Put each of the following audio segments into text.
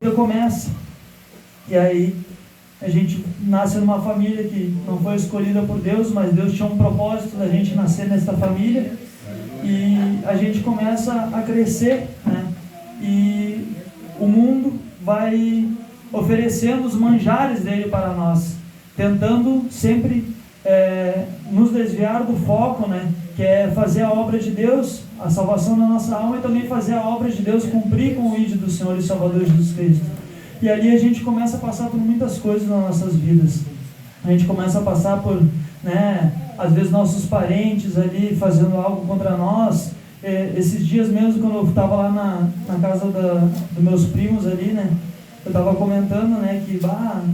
começa. E aí a gente nasce numa família que não foi escolhida por Deus, mas Deus tinha um propósito da gente nascer nessa família. E a gente começa a crescer, né? E o mundo vai oferecendo os manjares dele para nós, tentando sempre nos desviar do foco, né? Que é fazer a obra de Deus, a salvação da nossa alma, e também fazer a obra de Deus, cumprir com o ídolo do Senhor e Salvador Jesus Cristo. E ali a gente começa a passar por muitas coisas nas nossas vidas. A gente começa a passar por, né, às vezes nossos parentes ali fazendo algo contra nós. Esses dias mesmo, quando eu estava lá na casa dos meus primos ali, né, eu estava comentando, né, que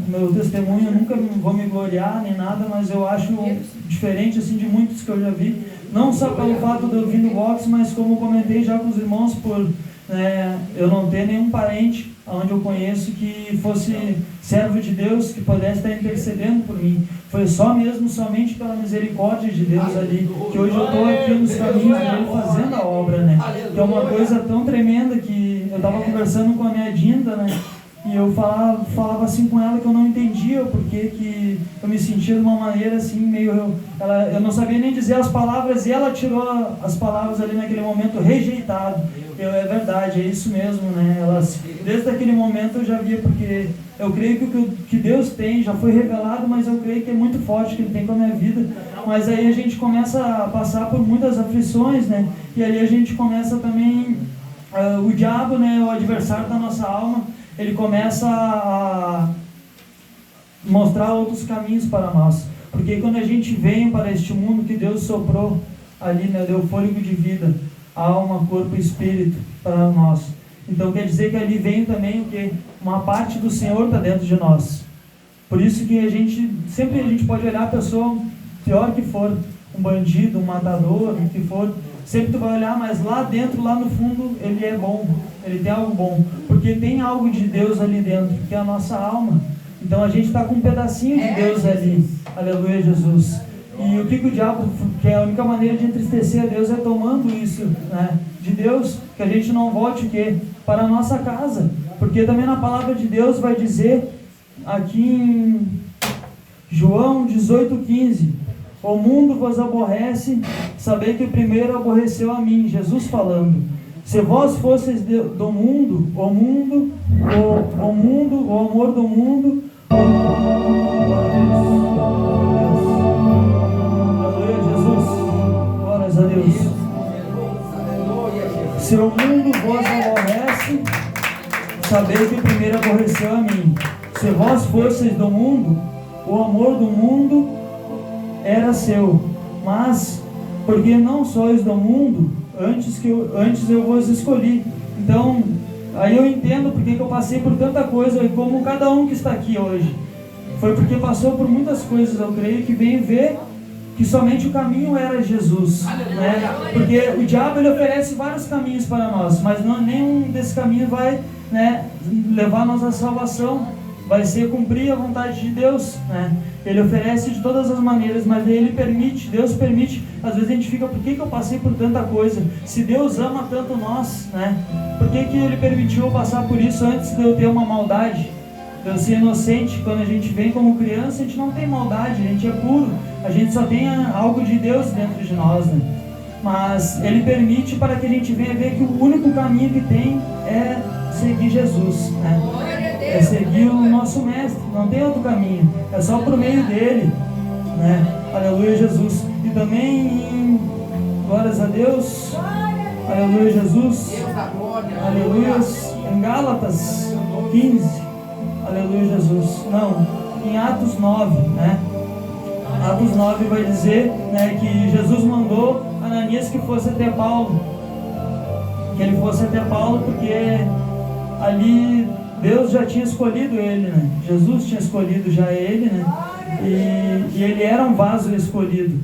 meu testemunho, eu nunca vou me gloriar nem nada, mas eu acho diferente assim de muitos que eu já vi, não só pelo fato de eu vir do boxe, mas como eu comentei já com os irmãos, por eu não ter nenhum parente onde eu conheço que fosse servo de Deus, que pudesse estar intercedendo por mim. Foi somente pela misericórdia de Deus ali, que hoje eu estou aqui nos caminhos dele fazendo a obra, né? Que é uma coisa tão tremenda que eu estava conversando com a minha Dinda, né? E eu falava assim com ela que eu não entendia o porquê que eu me sentia de uma maneira assim, meio... eu não sabia nem dizer as palavras, e ela tirou as palavras ali naquele momento, rejeitado. É verdade, é isso mesmo, né? Desde aquele momento eu já via, porque eu creio que o que Deus tem já foi revelado, mas eu creio que é muito forte que Ele tem com a minha vida. Mas aí a gente começa a passar por muitas aflições, né? E ali a gente começa também, o diabo, né, o adversário da nossa alma, ele começa a mostrar outros caminhos para nós. Porque quando a gente vem para este mundo que Deus soprou ali, né, deu fôlego de vida, alma, corpo e espírito para nós. Então quer dizer que ali vem também o que? Uma parte do Senhor está dentro de nós. Por isso que sempre a gente pode olhar a pessoa, pior que for, um bandido, um matador, o que for, sempre tu vai olhar, mas lá dentro, lá no fundo, ele é bom, ele tem algo bom, porque tem algo de Deus ali dentro, que é a nossa alma. Então a gente está com um pedacinho de Deus ali, aleluia, Jesus. E o que o diabo, que é a única maneira de entristecer a Deus, é tomando isso, né, de Deus, que a gente não volte o quê? Para a nossa casa. Porque também na palavra de Deus vai dizer, aqui em João 18,15, o mundo vos aborrece, sabei que primeiro aborreceu a mim, Jesus falando. Se vós fosseis do mundo, o amor do mundo, aleluia, Jesus, glórias a Deus. Se o mundo vos aborrece, sabei que primeiro aborreceu a mim. Se vós fosseis do mundo, o amor do mundo era seu, mas porque não sois do mundo, antes eu vos escolhi. Então, aí eu entendo porque que eu passei por tanta coisa, e como cada um que está aqui hoje, foi porque passou por muitas coisas. Eu creio que veio ver que somente o caminho era Jesus, né? Porque o diabo, ele oferece vários caminhos para nós, mas nenhum desses caminhos vai, né, levar nós à salvação. Vai ser cumprir a vontade de Deus, né? Ele oferece de todas as maneiras, mas ele permite, Deus permite. Às vezes a gente fica, por que eu passei por tanta coisa? Se Deus ama tanto nós, né? Por que Ele permitiu eu passar por isso antes de eu ter uma maldade? De eu ser inocente. Quando a gente vem como criança, a gente não tem maldade, a gente é puro, a gente só tem algo de Deus dentro de nós, né? Mas Ele permite para que a gente venha ver que o único caminho que tem é seguir Jesus, né? É seguir o nosso mestre, não tem outro caminho, é só por meio dele, né? Aleluia, Jesus. E também, glórias a Deus, aleluia, Jesus, aleluia, em Gálatas 15, aleluia, Jesus, não, em Atos 9, né? Atos 9 vai dizer, né, que Jesus mandou Ananias que fosse até Paulo, que ele fosse até Paulo, porque ali Deus já tinha escolhido ele, né? Jesus tinha escolhido já ele, né? E ele era um vaso escolhido.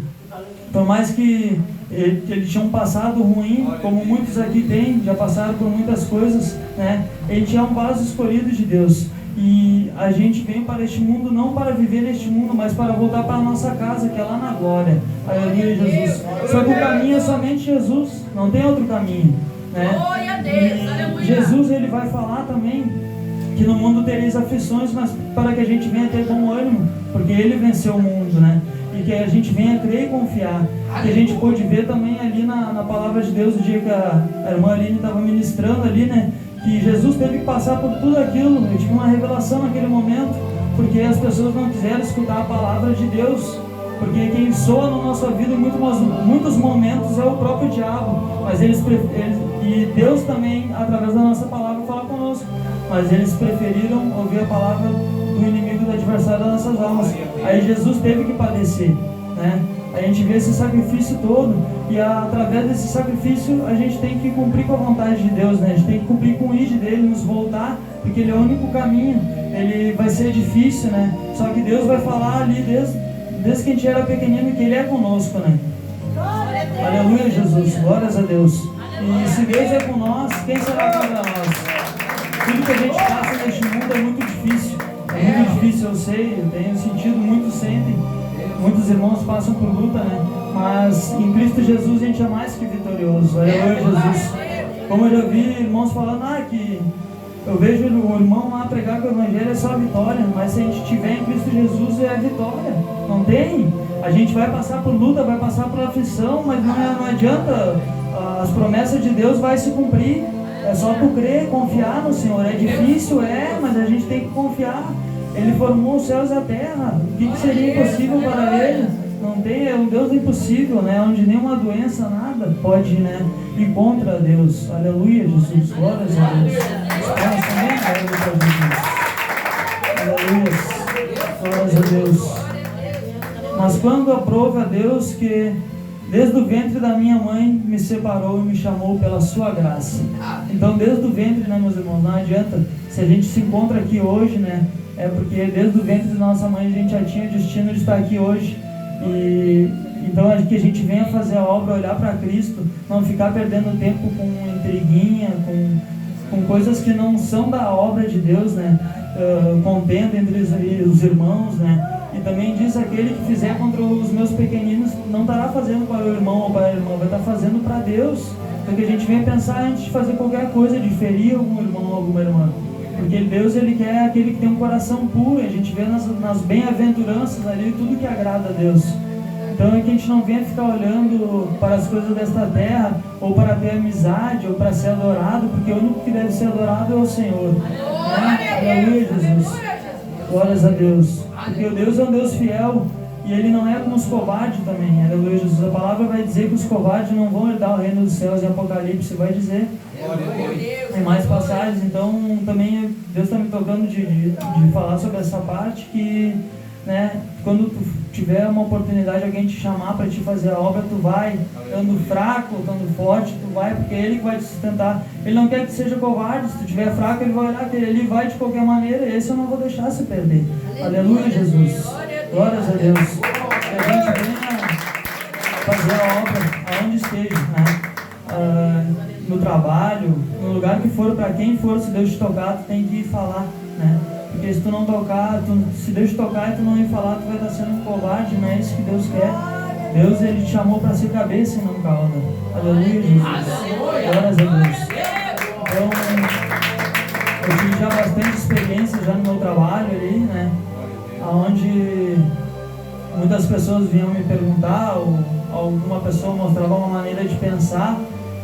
Por mais que ele tinha um passado ruim, como muitos aqui têm, já passaram por muitas coisas, né? Ele tinha um vaso escolhido de Deus. E a gente vem para este mundo não para viver neste mundo, mas para voltar para a nossa casa, que é lá na glória. Aleluia, Jesus. Só que o caminho é somente Jesus, não tem outro caminho, né? E Jesus, ele vai falar também que no mundo tereis aflições, mas para que a gente venha ter bom ânimo, porque Ele venceu o mundo, né? E que a gente venha crer e confiar. Que a gente pôde ver também ali na palavra de Deus, o dia que a irmã Aline estava ministrando ali, né? Que Jesus teve que passar por tudo aquilo. Eu tive uma revelação naquele momento, porque as pessoas não quiseram escutar a palavra de Deus. Porque quem soa na nossa vida em muitos momentos é o próprio diabo. Mas e Deus também, através da nossa palavra, fala conosco. Mas eles preferiram ouvir a palavra do inimigo, do adversário das nossas almas. Aí Jesus teve que padecer, né? A gente vê esse sacrifício todo, e através desse sacrifício a gente tem que cumprir com a vontade de Deus, né? A gente tem que cumprir com o ID dele, nos voltar, porque ele é o único caminho. Ele vai ser difícil, né? Só que Deus vai falar ali desde que a gente era pequenino, que Ele é conosco, né? Aleluia, Jesus, glórias a Deus. E se Deus é com nós, quem será contra nós? Tudo que a gente passa neste mundo é muito difícil. É muito difícil, eu sei, eu tenho sentido, muitos sentem. Muitos irmãos passam por luta, né? Mas em Cristo Jesus a gente é mais que vitorioso. Aleluia, Jesus. Como eu já vi irmãos falando, que eu vejo o irmão lá pregar que o Evangelho é só vitória, mas se a gente tiver em Cristo Jesus é vitória. Não tem? A gente vai passar por luta, vai passar por aflição, mas não adianta. As promessas de Deus vai se cumprir. É só tu crer, confiar no Senhor. É difícil, mas a gente tem que confiar. Ele formou os céus e a terra. O que seria impossível para Ele? Não tem, é um Deus impossível, né? Onde nenhuma doença, nada pode, né, ir contra Deus. Aleluia, Jesus. Glórias a Deus. Os também glórias a Jesus. Aleluia. Glórias a Deus. Mas quando aprove a Deus que desde o ventre da minha mãe me separou e me chamou pela sua graça. Então, desde o ventre, né, meus irmãos, não adianta. Se a gente se encontra aqui hoje, né, é porque desde o ventre da nossa mãe a gente já tinha o destino de estar aqui hoje. E então que a gente venha fazer a obra, olhar para Cristo, não ficar perdendo tempo com intriguinha, com coisas que não são da obra de Deus, né? Contenda entre os irmãos, né? E também diz: aquele que fizer contra os meus pequeninos não estará fazendo para o irmão ou para a irmã, vai estar fazendo para Deus. Então que a gente venha pensar antes de fazer qualquer coisa, de ferir algum irmão ou alguma irmã. Porque Deus, Ele quer aquele que tem um coração puro. A gente vê nas bem-aventuranças ali tudo que agrada a Deus. Então é que a gente não venha ficar olhando para as coisas desta terra, ou para ter amizade, ou para ser adorado, porque o único que deve ser adorado é o Senhor. Aleluia, Jesus. Glórias a Deus. Porque o Deus é um Deus fiel, e Ele não é como os covardes também. Aleluia, Jesus. A palavra vai dizer que os covardes não vão herdar o reino dos céus, em Apocalipse vai dizer. Tem mais passagens. Então também Deus está me tocando de falar sobre essa parte, que, né, quando tu tiver uma oportunidade, alguém te chamar para te fazer a obra, tu vai, estando fraco, estando forte, tu vai, porque Ele que vai te sustentar. Ele não quer que tu seja covarde. Se tu estiver fraco, Ele vai olhar que Ele vai de qualquer maneira, e esse eu não vou deixar se perder. Aleluia, Jesus. Glórias a Deus. Que a gente venha fazer a obra aonde esteja, né? No trabalho, no lugar que for, para quem for, se Deus te tocar, tu tem que ir falar, né? Porque se tu não tocar, se Deus te tocar e tu não ir falar, tu vai estar sendo um covarde. Não é isso que Deus quer. Deus, Ele te chamou para ser cabeça e não cauda. Aleluia, Jesus. Glórias a Deus. Então, eu tive já bastante experiência já no meu trabalho ali, né? Onde muitas pessoas vinham me perguntar, ou alguma pessoa mostrava uma maneira de pensar,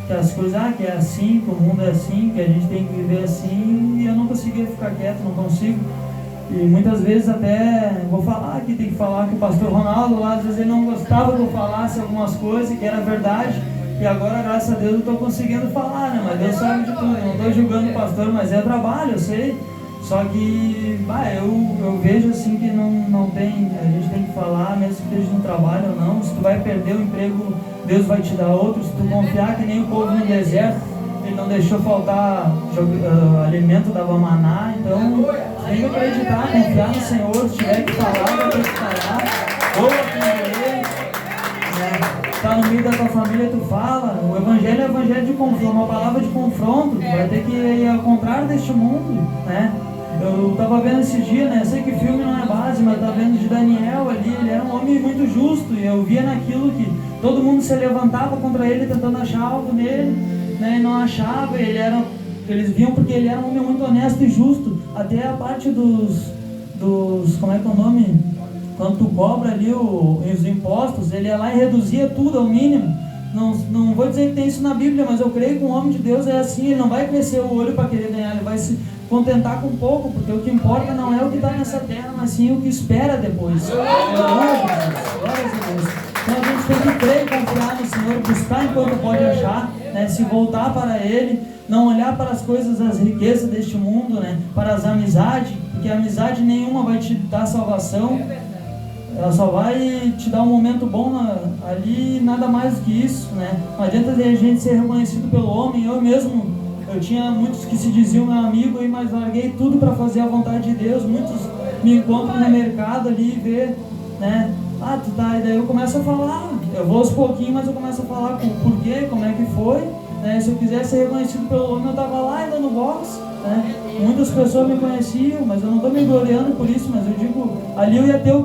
que as coisas, que é assim, que o mundo é assim, que a gente tem que viver assim, e eu não conseguia ficar quieto, não consigo. E muitas vezes até vou falar que tem que falar que o pastor Ronaldo lá, às vezes ele não gostava que eu falasse algumas coisas que era verdade, e agora, graças a Deus, eu estou conseguindo falar, né? Mas Deus sabe de tudo. Eu não estou julgando o pastor, mas é trabalho, eu sei. Só que eu vejo assim que não tem, a gente tem que falar, mesmo que esteja no trabalho ou não. Se tu vai perder o emprego, Deus vai te dar outro. Se tu confiar que nem o povo no deserto, Ele não deixou faltar alimento, dava maná. Então tem que acreditar, confiar no Senhor. Se tiver que falar, vai ter que falar. Ou aprender, né? Tá no meio da tua família, tu fala. O Evangelho é Evangelho de confronto, uma palavra de confronto. Tu vai ter que ir ao contrário deste mundo, né? Eu estava vendo esse dia, né? Eu sei que filme não é base, mas eu estava vendo de Daniel ali. Ele era um homem muito justo, e eu via naquilo que todo mundo se levantava contra ele tentando achar algo nele, né? E não achava. Eles viam porque ele era um homem muito honesto e justo. Até a parte dos como é que é o nome? Quando tu cobra ali os impostos, ele ia lá e reduzia tudo ao mínimo. Não vou dizer que tem isso na Bíblia, mas eu creio que um homem de Deus é assim, ele não vai crescer o olho para querer ganhar, ele vai se contentar com pouco, porque o que importa não é o que está nessa terra, mas sim o que espera depois. Glórias a Deus. Então a gente tem que crer e confiar no Senhor, buscar enquanto pode achar, né? Se voltar para Ele, não olhar para as coisas, as riquezas deste mundo, né? Para as amizades, porque amizade nenhuma vai te dar salvação. Ela só vai te dar um momento bom ali, nada mais do que isso, né? Não adianta a gente ser reconhecido pelo homem. Eu tinha muitos que se diziam meu amigo, mas larguei tudo para fazer a vontade de Deus. Muitos me encontram no mercado ali e vê, né? Tu tá, e daí eu começo a falar, eu vou aos pouquinhos, mas eu começo a falar por quê, como é que foi, né? Se eu quisesse ser reconhecido pelo homem, eu tava lá ainda no box, né? Muitas pessoas me conheciam, mas eu não estou me gloriando por isso, mas eu digo, ali eu ia ter o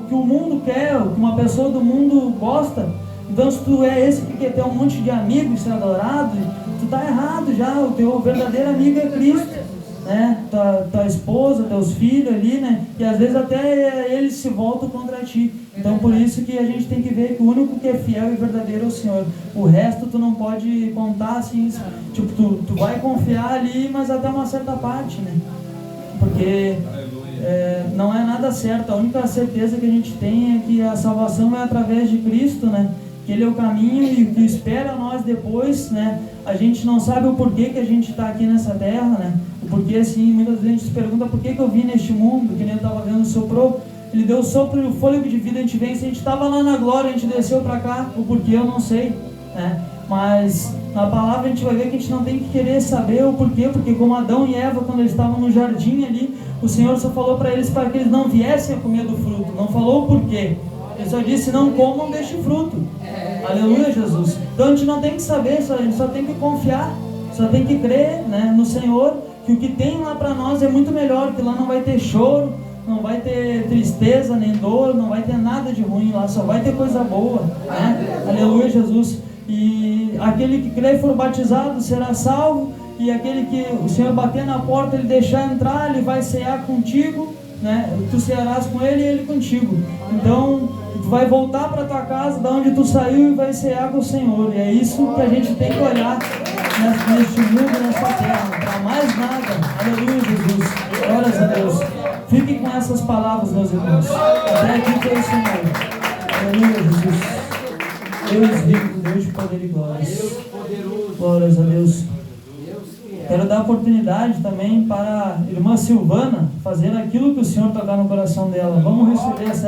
que o mundo quer, o que uma pessoa do mundo gosta. Então se tu é esse que quer ter um monte de amigos, ser adorado, tu tá errado já. O teu verdadeiro amigo é Cristo, né? Tua esposa, teus filhos ali, né? E às vezes até eles se voltam contra ti. Então por isso que a gente tem que ver que o único que é fiel e verdadeiro é o Senhor. O resto tu não pode contar assim, tipo, tu vai confiar ali, mas até uma certa parte, né? Porque não é nada certo. A única certeza que a gente tem é que a salvação é através de Cristo, né? Que Ele é o caminho e o que espera nós depois, né? A gente não sabe o porquê que a gente está aqui nessa terra, né? O porquê, assim, muitas vezes a gente se pergunta por que eu vim neste mundo, que nem eu estava vendo, soprou, Ele deu o sopro e o fôlego de vida, a gente vem, se a gente estava lá na glória, a gente desceu para cá, o porquê eu não sei, né? Mas na palavra a gente vai ver que a gente não tem que querer saber o porquê, porque como Adão e Eva, quando eles estavam no jardim ali, o Senhor só falou para eles para que eles não viessem a comer do fruto, não falou o porquê. Ele só disse, não comam deste fruto. Aleluia, Jesus. Então a gente não tem que saber, a gente só tem que confiar, só tem que crer, né, no Senhor, que o que tem lá para nós é muito melhor, que lá não vai ter choro, não vai ter tristeza nem dor, não vai ter nada de ruim lá, só vai ter coisa boa, né? Aleluia, Jesus. E aquele que crê e for batizado será salvo, e aquele que o Senhor bater na porta, Ele deixar entrar, Ele vai cear contigo, né? Tu cearás com Ele e Ele contigo. Então tu vai voltar para tua casa, da onde tu saiu, e vai cear com o Senhor. E é isso que a gente tem que olhar neste mundo, nessa terra, para mais nada. Aleluia, Jesus. Glórias a Deus. Fiquem com essas palavras, meus irmãos. Até aqui foi o Senhor. Aleluia, Jesus. Deus vivo, Deus de poder e glórias. Glórias a Deus. Quero dar oportunidade também para a irmã Silvana fazer aquilo que o Senhor tocar no coração dela. Vamos receber essa